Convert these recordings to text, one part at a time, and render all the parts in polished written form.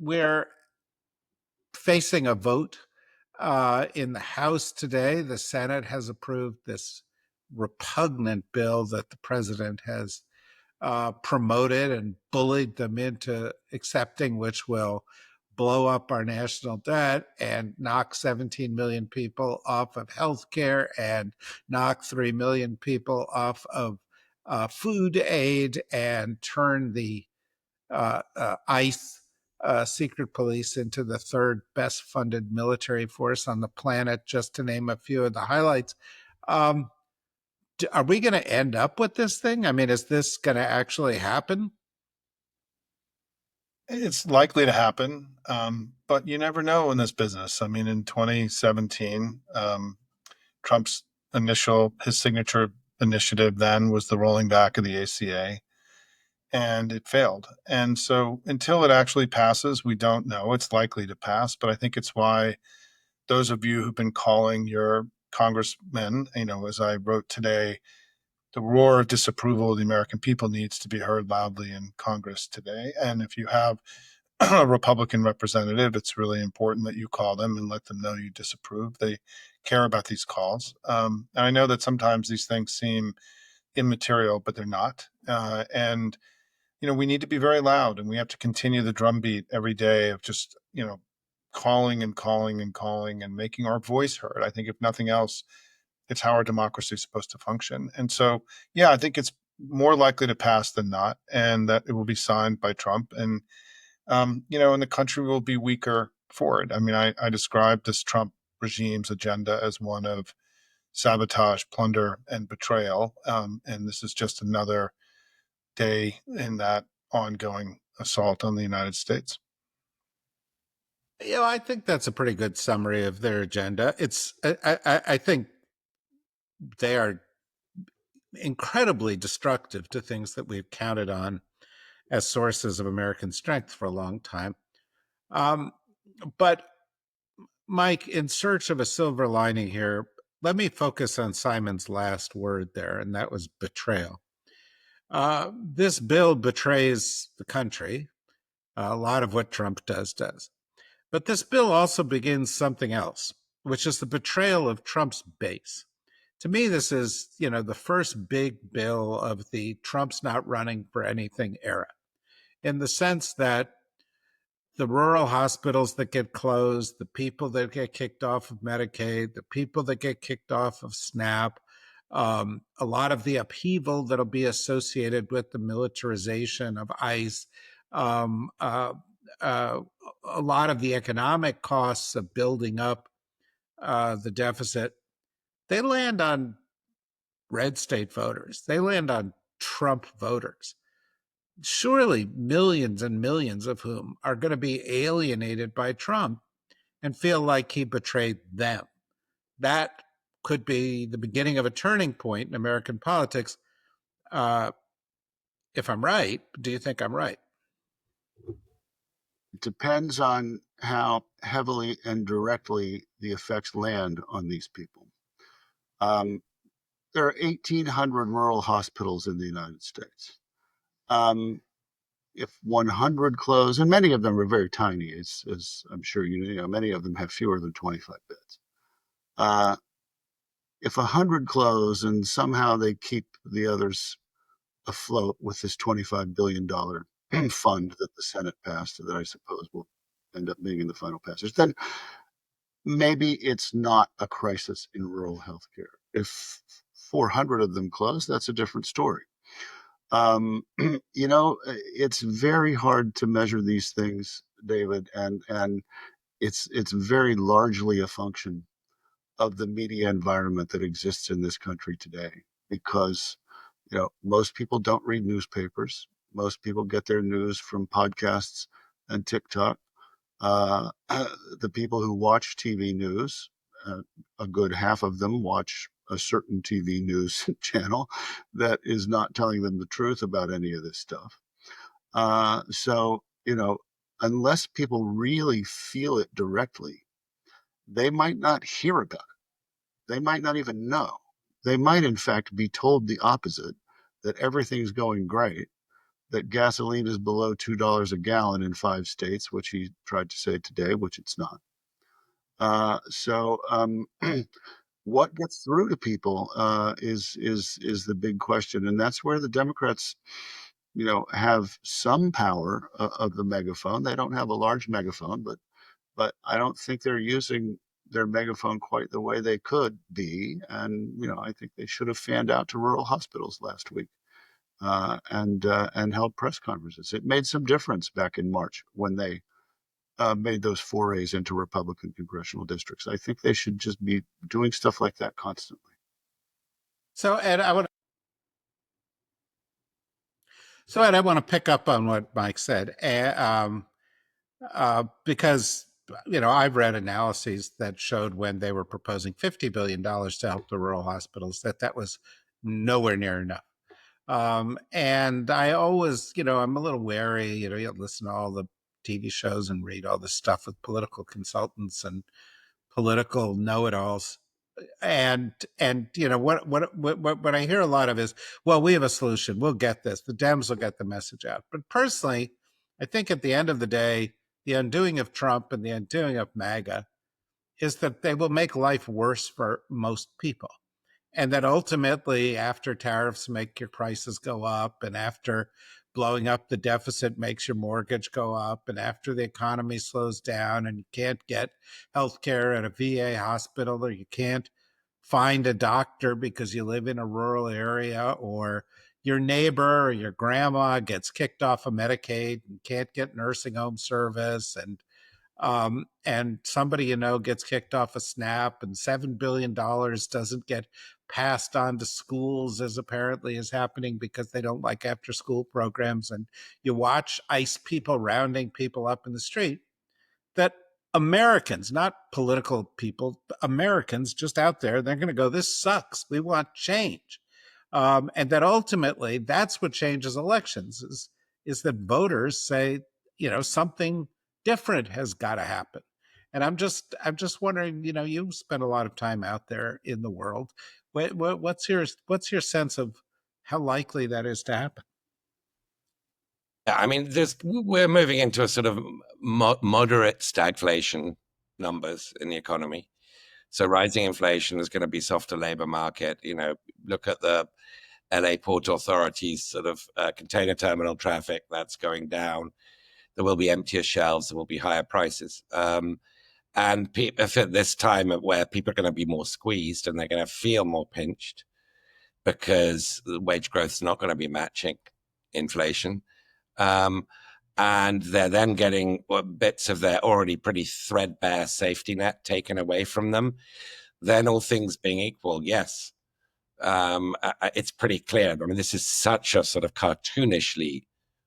we're facing a vote in the House today. The Senate has approved this repugnant bill that the president has promoted and bullied them into accepting, which will blow up our national debt and knock 17 million people off of health care and knock 3 million people off of food aid and turn the ICE secret police into the third best funded military force on the planet, just to name a few of the highlights. Um, are we going to end up with this thing? I mean, is this going to actually happen? It's likely to happen, but you never know in this business. I mean, in 2017, Trump's his signature initiative then was the rolling back of the ACA, and it failed. And so until it actually passes, we don't know. It's likely to pass, but I think it's why those of you who've been calling your congressmen, as I wrote today, the roar of disapproval of the American people needs to be heard loudly in Congress today. And if you have a Republican representative, it's really important that you call them and let them know you disapprove. They care about these calls. And I know that sometimes these things seem immaterial, but they're not. And we need to be very loud, and we have to continue the drumbeat every day of just, calling and calling and calling and making our voice heard. I think if nothing else, it's how our democracy is supposed to function. And so, yeah, I think it's more likely to pass than not, and that it will be signed by Trump. And and the country will be weaker for it. I mean, I described this Trump regime's agenda as one of sabotage, plunder, and betrayal. And this is just another day in that ongoing assault on the United States. I think that's a pretty good summary of their agenda. I think they are incredibly destructive to things that we've counted on as sources of American strength for a long time. Um, but Mike, in search of a silver lining here, let me focus on Simon's last word there, and that was betrayal. This bill betrays the country. A lot of what Trump does. But this bill also begins something else, which is the betrayal of Trump's base. To me, this is, the first big bill of the Trump's not running for anything era, in the sense that the rural hospitals that get closed, the people that get kicked off of Medicaid, the people that get kicked off of SNAP, a lot of the upheaval that'll be associated with the militarization of ICE, um, uh, uh, a lot of the economic costs of building up the deficit, they land on red state voters. They land on Trump voters. Surely millions and millions of whom are going to be alienated by Trump and feel like he betrayed them. That could be the beginning of a turning point in American politics. Uh, if I'm right, do you think I'm right? It depends on how heavily and directly the effects land on these people. Um, there are 1,800 rural hospitals in the United States. Um, if 100 close, and many of them are very tiny, as I'm sure you know, many of them have fewer than 25 beds. Uh, if 100 close and somehow they keep the others afloat with this $25 billion fund that the Senate passed, that I suppose will end up being in the final passage, then maybe it's not a crisis in rural healthcare. If 400 of them close, that's a different story. It's very hard to measure these things, David, and it's very largely a function of the media environment that exists in this country today, because most people don't read newspapers. Most people get their news from podcasts and TikTok. Uh, the people who watch TV news, a good half of them watch a certain TV news channel that is not telling them the truth about any of this stuff. So, unless people really feel it directly, they might not hear about it. They might not even know. They might, in fact, be told the opposite, that everything's going great, that gasoline is below $2 a gallon in 5 states, which he tried to say today, which it's not. So what gets through to people is the big question, and that's where the Democrats, have some power of the megaphone. They don't have a large megaphone, but I don't think they're using their megaphone quite the way they could be. And I think they should have fanned out to rural hospitals last week and held press conferences. It made some difference back in March when they made those forays into Republican congressional districts. I think they should just be doing stuff like that constantly. So, Ed, I want to pick up on what Mike said, because I've read analyses that showed when they were proposing $50 billion to help the rural hospitals that was nowhere near enough. And I always, I'm a little wary. You listen to all the TV shows and read all the stuff with political consultants and political know-it-alls, and what I hear a lot of is, well, we have a solution, we'll get this, the Dems will get the message out. But personally, I think at the end of the day, the undoing of Trump and the undoing of MAGA is that they will make life worse for most people, and that ultimately, after tariffs make your prices go up, and after blowing up the deficit makes your mortgage go up, and after the economy slows down and you can't get health care at a VA hospital, or you can't find a doctor because you live in a rural area, or your neighbor or your grandma gets kicked off of Medicaid and can't get nursing home service, and somebody gets kicked off a SNAP, and $7 billion doesn't get passed on to schools, as apparently is happening because they don't like after school programs, and you watch ICE people rounding people up in the street, that Americans, not political people, Americans just out there, they're going to go, this sucks, we want change. And that ultimately that's what changes elections, is that voters say, something different has got to happen. And I'm just wondering, you spend a lot of time out there in the world. What's your sense of how likely that is to happen? Yeah, I mean, we're moving into a sort of moderate stagflation numbers in the economy. So rising inflation is going to be softer labor market. Look at the LA Port Authority's sort of container terminal traffic that's going down. There will be emptier shelves. There will be higher prices. And if at this time where people are going to be more squeezed and they're going to feel more pinched because the wage growth is not going to be matching inflation, and they're then getting bits of their already pretty threadbare safety net taken away from them, then all things being equal, yes, it's pretty clear. I mean, this is such a sort of cartoonishly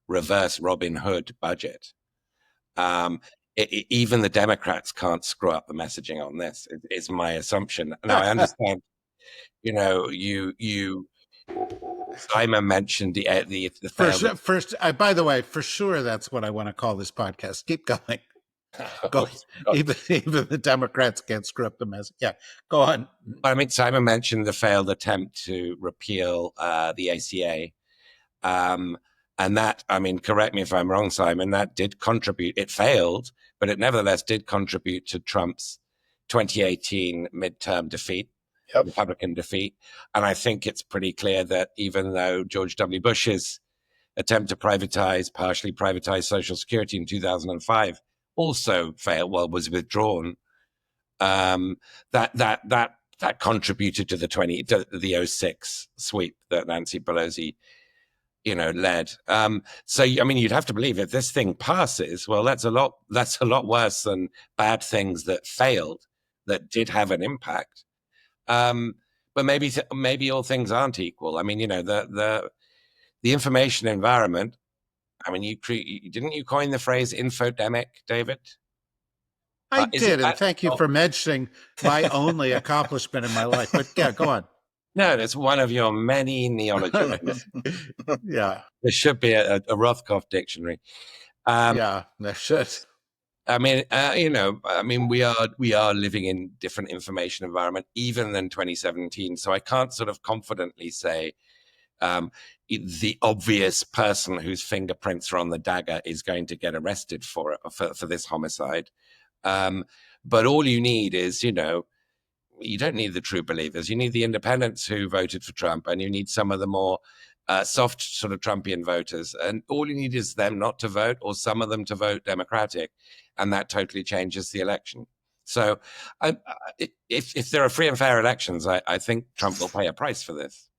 reverse Robin Hood budget. Even the Democrats can't screw up the messaging on this, is my assumption. Now, I understand, you Simon mentioned the failed. By the way, for sure, that's what I want to call this podcast. Keep going. Go. Oh, Even the Democrats can't screw up the message. Yeah, go on. I mean, Simon mentioned the failed attempt to repeal the ACA. And that, I mean, correct me if I'm wrong, Simon, that did contribute. It failed, but it nevertheless did contribute to Trump's 2018 midterm defeat, Yep. Republican defeat. And I think it's pretty clear that even though George W. Bush's attempt to partially privatize Social Security in 2005 also failed, was withdrawn, that contributed to the 06 sweep that Nancy Pelosi led. So I mean, you'd have to believe if this thing passes, well, that's a lot worse than bad things that failed that did have an impact. But maybe all things aren't equal. I mean, the information environment. I mean, didn't you coin the phrase infodemic, David? I Is it did, and that? thank you for mentioning my only accomplishment in my life. But yeah, go on. No, that's one of your many neologisms. Yeah, There should be a Rothkopf dictionary. yeah, there should. I mean, we are living in different information environment even than 2017. So I can't sort of confidently say the obvious person whose fingerprints are on the dagger is going to get arrested for this homicide. But all you need is, you don't need the true believers. You need the independents who voted for Trump, and you need some of the more soft sort of Trumpian voters. And all you need is them not to vote, or some of them to vote Democratic, and that totally changes the election. So if there are free and fair elections, I think Trump will pay a price for this.